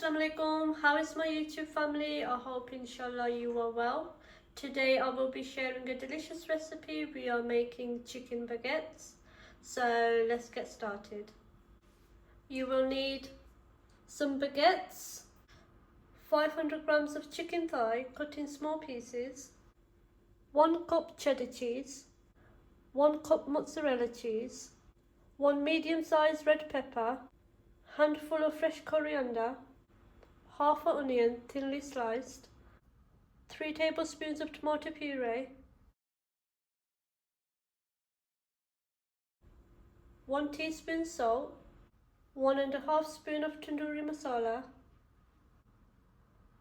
Asalam Alaikum. How is my YouTube family? I hope inshallah you are well. Today I will be sharing a delicious recipe. We are making chicken baguettes. So let's get started. You will need some baguettes, 500 grams of chicken thigh cut in small pieces, 1 cup cheddar cheese, 1 cup mozzarella cheese, 1 medium-sized red pepper, handful of fresh coriander, half an onion thinly sliced, 3 tablespoons of tomato puree, 1 teaspoon salt, 1½ spoon of tandoori masala,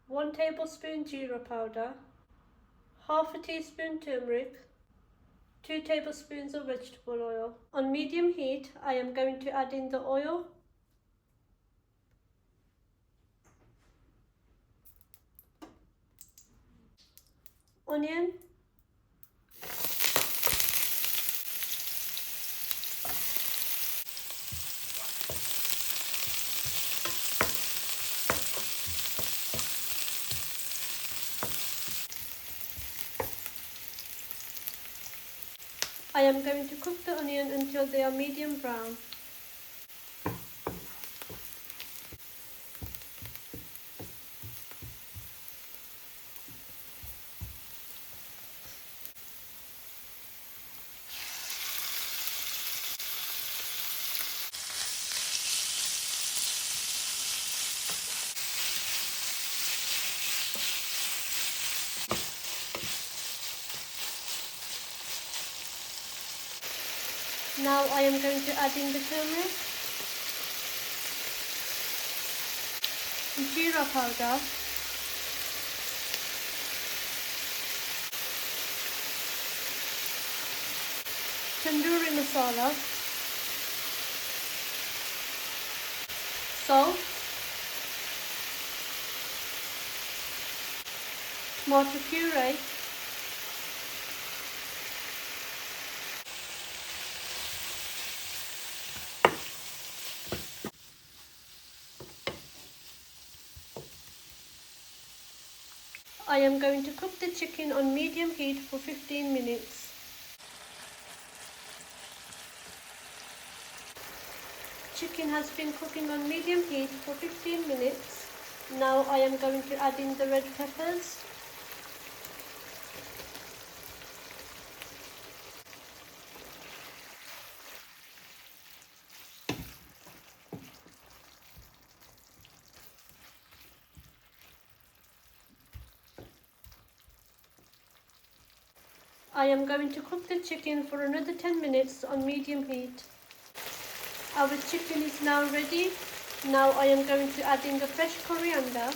1 tablespoon jeera powder, half a teaspoon turmeric, 2 tablespoons of vegetable oil. On medium heat, I am going to add in the oil, onion, I am going to cook the onion until they are medium brown. Now I am going to add in the turmeric, jeera powder, tandoori masala, salt, tomato puree, I am going to cook the chicken on medium heat for 15 minutes. Chicken has been cooking on medium heat for 15 minutes. Now I am going to add in the red peppers, I am going to cook the chicken for another 10 minutes on medium heat. Our chicken is now ready. Now I am going to add in the fresh coriander,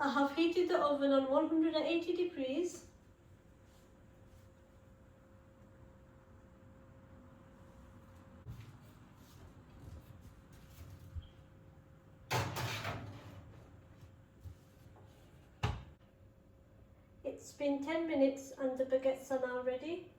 I have heated the oven on 180 degrees. been 10 minutes and the baguettes are now ready.